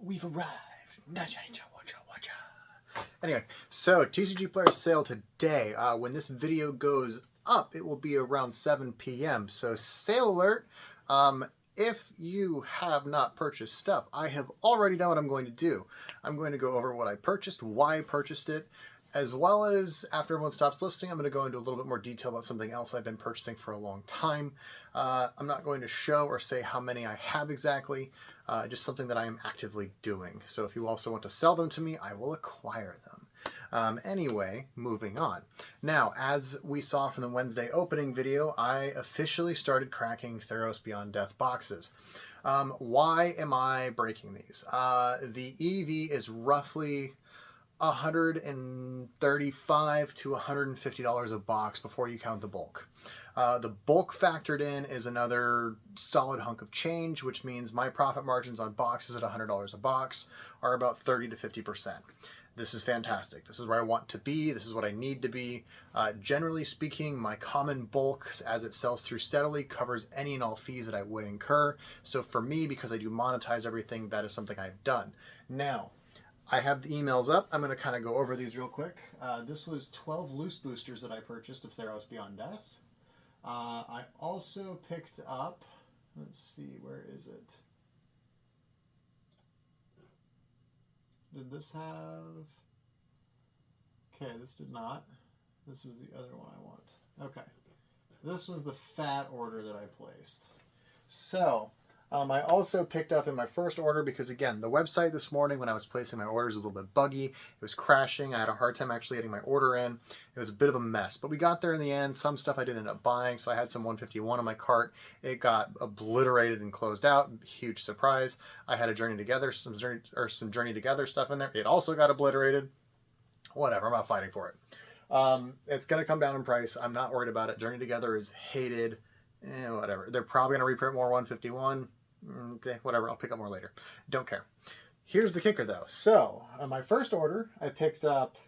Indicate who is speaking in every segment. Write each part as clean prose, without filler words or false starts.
Speaker 1: We've arrived. Anyway, so tcgplayer sale today. When this video goes up, it will be around 7 p.m. So sale alert. If you have not purchased stuff, I have already done what I'm going to do. I'm going to go over what I purchased, why I purchased it, as well as after everyone stops listening, I'm going to go into a little bit more detail about something else I've been purchasing for a long time. I'm not going to show or say how many I have exactly, just something that I am actively doing. So if you also want to sell them to me, I will acquire them. Anyway, moving on. Now, as we saw from the Wednesday opening video, I officially started cracking Theros Beyond Death boxes. Why am I breaking these? The EV is roughly $135 to $150 a box before you count the bulk. The bulk factored in is another solid hunk of change, which means my profit margins on boxes at $100 a box are about 30 to 50%. This is fantastic. This is where I want to be. This is what I need to be. Generally speaking, my common bulk, as it sells through steadily, covers any and all fees that I would incur. So for me, because I do monetize everything, that is something I've done. Now, I have the emails up. I'm going to kind of go over these real quick. This was 12 loose boosters that I purchased of Theros Beyond Death. I also picked up, let's see, where is it? Did this have, okay, this did not. This is the other one I want. Okay. This was the fat order that I placed. So, I also picked up in my first order because, again, the website this morning when I was placing my orders was a little bit buggy. It was crashing. I had a hard time actually getting my order in. It was a bit of a mess, but we got there in the end. Some stuff I didn't end up buying, so I had some 151 on my cart. It got obliterated and closed out. Huge surprise. I had a Journey Together, some Journey Together stuff in there. It also got obliterated. Whatever, I'm not fighting for it. It's going to come down in price. I'm not worried about it. Journey Together is hated. Whatever. They're probably going to reprint more 151. Okay, whatever, I'll pick up more later. Don't care. Here's the kicker though. So, on my first order, I picked up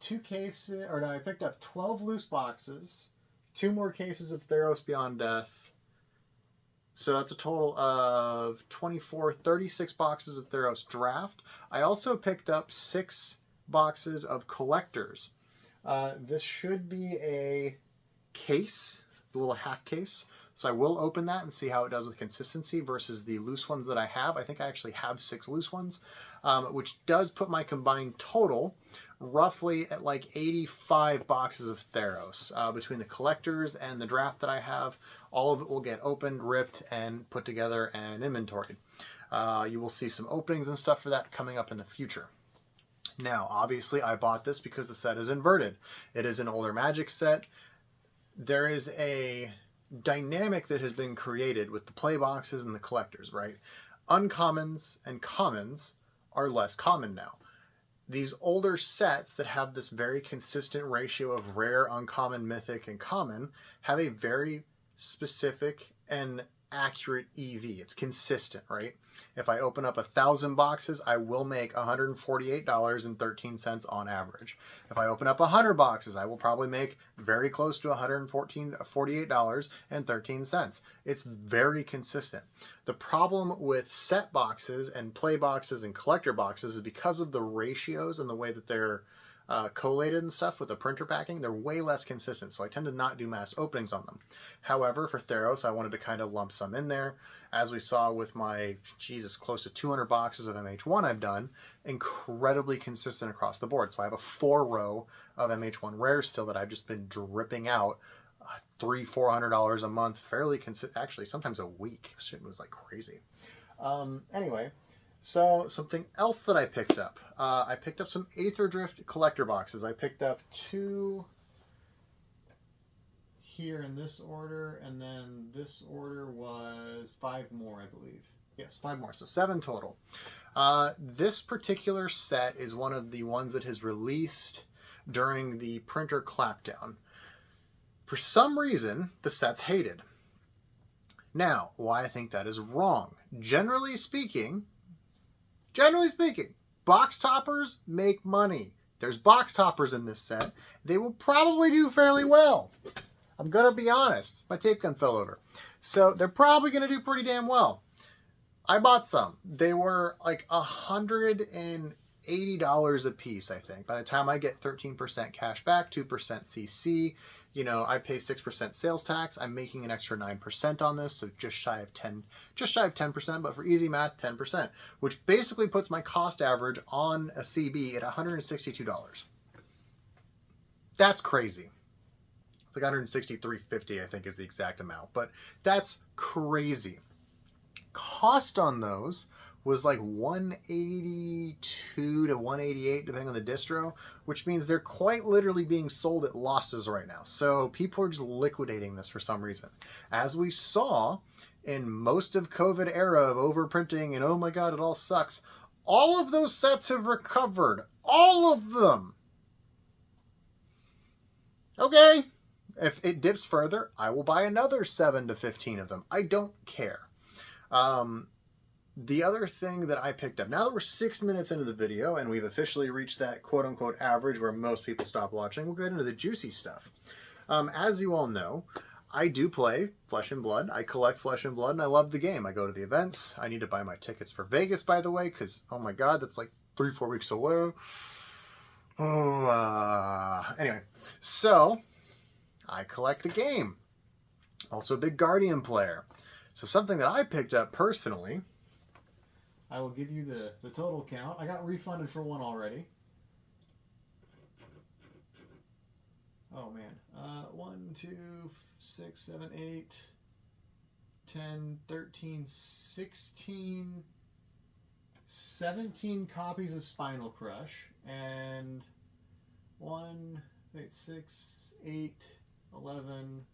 Speaker 1: I picked up 12 loose boxes, 2 more cases of Theros Beyond Death. So that's a total of 36 boxes of Theros Draft. I also picked up 6 boxes of Collectors. This should be a case, the little half case. So I will open that and see how it does with consistency versus the loose ones that I have. I think I actually have 6 loose ones, which does put my combined total roughly at like 85 boxes of Theros. Between the Collectors and the draft that I have, all of it will get opened, ripped, and put together and inventoried. You will see some openings and stuff for that coming up in the future. Now, obviously, I bought this because the set is inverted. It is an older Magic set. There is a dynamic that has been created with the play boxes and the Collectors, right? Uncommons and commons are less common now. These older sets that have this very consistent ratio of rare, uncommon, mythic, and common have a very specific and accurate EV. It's consistent, right? If I open up 1,000 boxes, I will make $148.13 on average. If I open up 100 boxes, I will probably make very close to $148.13. It's very consistent. The problem with set boxes and play boxes and collector boxes is because of the ratios and the way that they're collated and stuff with the printer packing, they're way less consistent, so I tend to not do mass openings on them. However, for Theros, I wanted to kind of lump some in there. As we saw with my, close to 200 boxes of MH1 I've done, incredibly consistent across the board. So I have a 4-row of MH1 rares still that I've just been dripping out $300-400 a month, fairly consistent, actually sometimes a week. Shit was like crazy. Anyway, so something else that I picked up. I picked up some Aether Drift collector boxes. I picked up 2 here in this order, and then this order was 5 more, I believe. Yes, 5 more, so 7 total. This particular set is one of the ones that has released during the printer clampdown. For some reason, the set's hated. Now, why I think that is wrong. Generally speaking, box toppers make money. There's box toppers in this set. They will probably do fairly well. I'm going to be honest. My tape gun fell over. So they're probably going to do pretty damn well. I bought some. They were like $180 a piece, I think. By the time I get 13% cash back, 2% CC, you know, I pay 6% sales tax. I'm making an extra 9% on this, so just shy of 10%, but for easy math, 10%, which basically puts my cost average on a CB at $162. That's crazy. It's like $163.50, I think is the exact amount, but that's crazy. Cost on those was like $182 to $188 depending on the distro, which means they're quite literally being sold at losses right now. So people are just liquidating this for some reason. As we saw in most of COVID era of overprinting and oh my god, it all sucks, all of those sets have recovered. All of them. Okay. If it dips further, I will buy another 7 to 15 of them. I don't care. The other thing that I picked up, now that we're 6 minutes into the video and we've officially reached that quote-unquote average where most people stop watching, we'll get into the juicy stuff. As you all know, I do play Flesh and Blood. I collect Flesh and Blood, and I love the game. I go to the events. I need to buy my tickets for Vegas, by the way, because, oh my god, that's like 3-4 weeks away. Anyway, so I collect the game. Also a big Guardian player. So something that I picked up personally, I will give you the total count. I got refunded for one already. Oh man. 1, 2, 6, 7, 8, 10, 13, 16, 17 copies of Spinal Crush. And 1, 8, 6, 8, 11,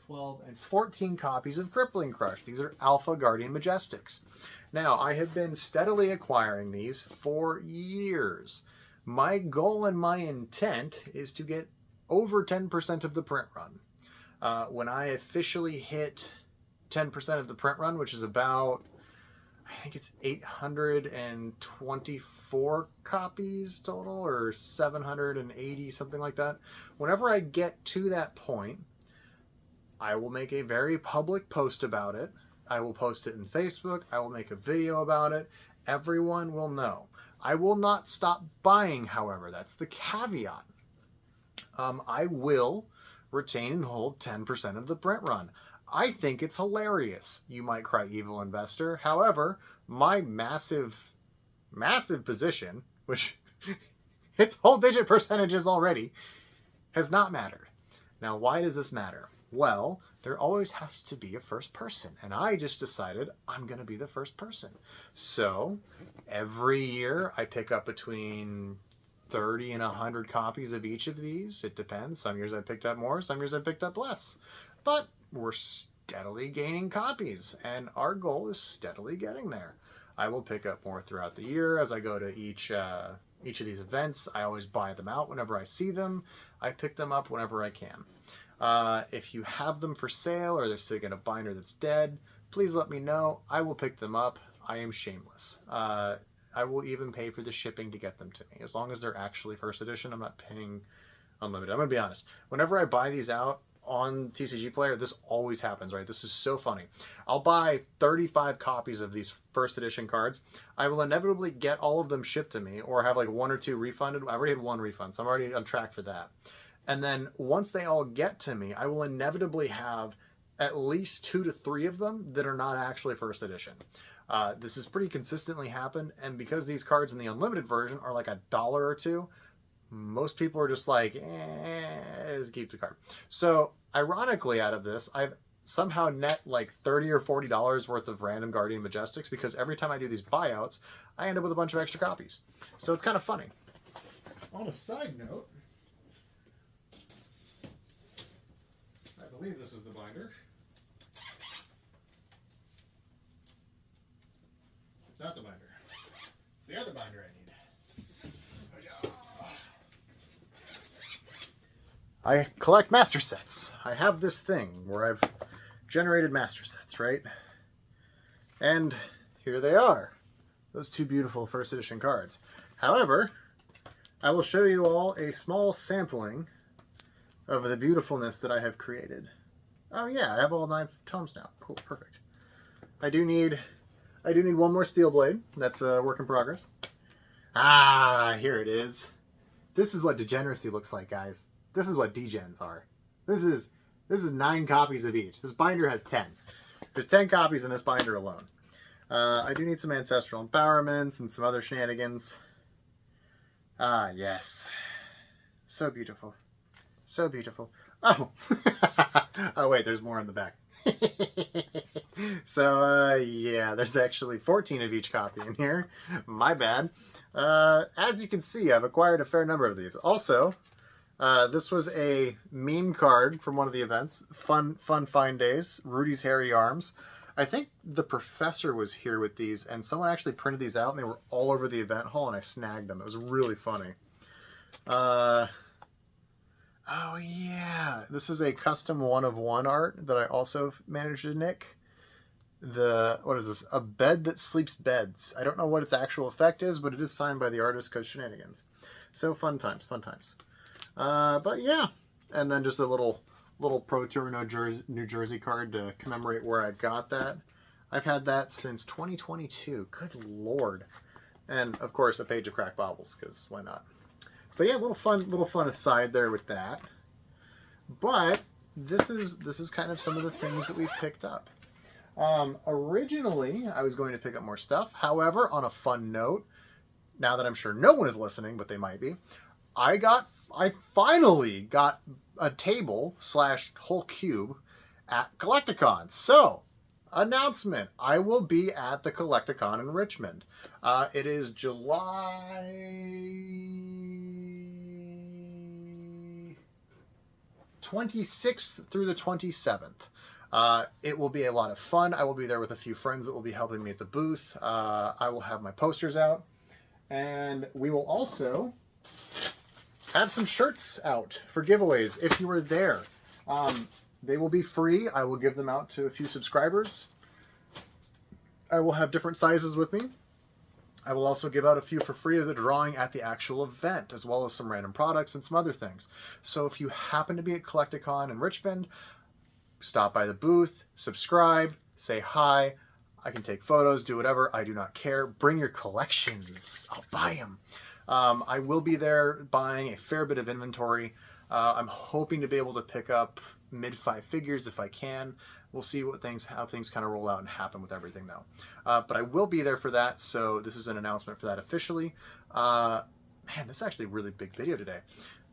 Speaker 1: 12, and 14 copies of Crippling Crush. These are Alpha Guardian Majestics. Now, I have been steadily acquiring these for years. My goal and my intent is to get over 10% of the print run. When I officially hit 10% of the print run, which is about, I think it's 824 copies total, or 780, something like that. Whenever I get to that point, I will make a very public post about it. I will post it in Facebook. I will make a video about it. Everyone will know. I will not stop buying, however. That's the caveat. I will retain and hold 10% of the print run. I think it's hilarious. You might cry evil investor. However, my massive position, which it's whole digit percentages already, has not mattered. Now, why does this matter? Well, there always has to be a first person, and I just decided I'm going to be the first person. So every year I pick up between 30 and 100 copies of each of these. It depends. Some years I picked up more, some years I picked up less. But we're steadily gaining copies, and our goal is steadily getting there. I will pick up more throughout the year as I go to each of these events. I always buy them out whenever I see them. I pick them up whenever I can. If you have them for sale or they're sitting in a binder that's dead, please let me know. I will pick them up. I am shameless. I will even pay for the shipping to get them to me. As long as they're actually first edition, I'm not paying unlimited. I'm going to be honest. Whenever I buy these out on TCGplayer, this always happens, right? This is so funny. I'll buy 35 copies of these first edition cards. I will inevitably get all of them shipped to me or have like 1 or 2 refunded. I already had 1 refund, so I'm already on track for that. And then once they all get to me, I will inevitably have at least 2 to 3 of them that are not actually first edition. This has pretty consistently happened, and because these cards in the unlimited version are like $1 or $2, most people are just like, just keep the card. So ironically, out of this, I've somehow net like $30 or $40 worth of random Guardian Majestics, because every time I do these buyouts, I end up with a bunch of extra copies. So it's kind of funny. On a side note, I believe this is the binder. It's not the binder. It's the other binder I need. I collect master sets. I have this thing where I've generated master sets, right? And here they are. Those 2 beautiful first edition cards. However, I will show you all a small sampling of the beautifulness that I have created. Oh yeah, I have all 9 tomes now. Cool, perfect. I do need I do need one more steel blade. That's a work in progress. Ah, here it is. This is what degeneracy looks like, guys. This is what degens are. This is 9 copies of each. This binder has 10. There's 10 copies in this binder alone. I do need some ancestral empowerments and some other shenanigans. Ah, yes. So beautiful. So beautiful. Oh. Oh, wait, there's more in the back. So, yeah, there's actually 14 of each copy in here. My bad. As you can see, I've acquired a fair number of these. Also, this was a meme card from one of the events. Fun Find Days. Rudy's Hairy Arms. I think the professor was here with these, and someone actually printed these out, and they were all over the event hall, and I snagged them. It was really funny. Oh, yeah. This is a custom 1-of-1 art that I also managed to nick. What is this? A bed that sleeps beds. I don't know what its actual effect is, but it is signed by the artist because shenanigans. So fun times, fun times. But yeah. And then just a little Pro Tour New Jersey card to commemorate where I got that. I've had that since 2022. Good Lord. And of course a page of cracked Gobbles, because why not? But yeah, little fun aside there with that. But this is kind of some of the things that we've picked up. Originally, I was going to pick up more stuff. However, on a fun note, now that I'm sure no one is listening, but they might be, I finally got a table / whole cube at CollectaCon. So, announcement, I will be at the CollectaCon in Richmond. It is July 26th through the 27th. It will be a lot of fun. I will be there with a few friends that will be helping me at the booth. I will have my posters out. And we will also have some shirts out for giveaways if you are there. They will be free. I will give them out to a few subscribers. I will have different sizes with me. I will also give out a few for free as a drawing at the actual event, as well as some random products and some other things. So if you happen to be at CollectaCon in Richmond, stop by the booth, subscribe, say hi. I can take photos, do whatever. I do not care. Bring your collections. I'll buy them. I will be there buying a fair bit of inventory. I'm hoping to be able to pick up mid 5 figures if I can. We'll see how things kind of roll out and happen with everything though. But I will be there for that, so this is an announcement for that officially. Man, this is actually a really big video today.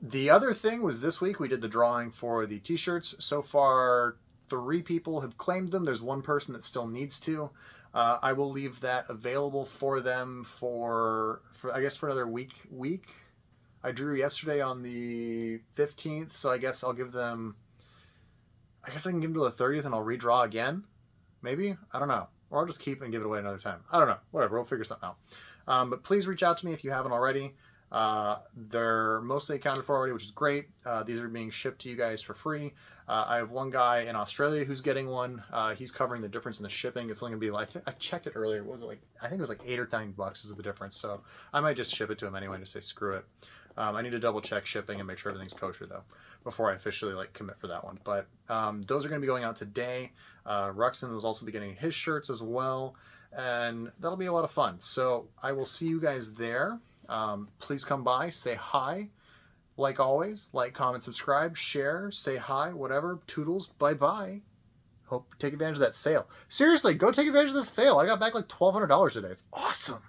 Speaker 1: The other thing was this week we did the drawing for the t-shirts. So far, 3 people have claimed them. There's 1 person that still needs to. I will leave that available for them for I guess for another week. I drew yesterday on the 15th, so I guess I'll give them... I guess I can give them to the 30th and I'll redraw again. Maybe? I don't know. Or I'll just keep and give it away another time. I don't know. Whatever. We'll figure something out. But please reach out to me if you haven't already. They're mostly accounted for already, which is great. These are being shipped to you guys for free. I have one guy in Australia who's getting one. He's covering the difference in the shipping. It's only going to be like, I checked it earlier. What was it like? I think it was like $8 or $9 is the difference. So I might just ship it to him anyway to say screw it. I need to double check shipping and make sure everything's kosher though before I officially like commit for that one. But those are going to be going out today. Ruxin will also be getting his shirts as well, and that'll be a lot of fun. So I will see you guys there. Please come by, say hi. Like always, like, comment, subscribe, share, say hi, whatever. Toodles, bye-bye. Hope take advantage of that sale. Seriously, go take advantage of this sale. I got back like $1,200 today. It's awesome.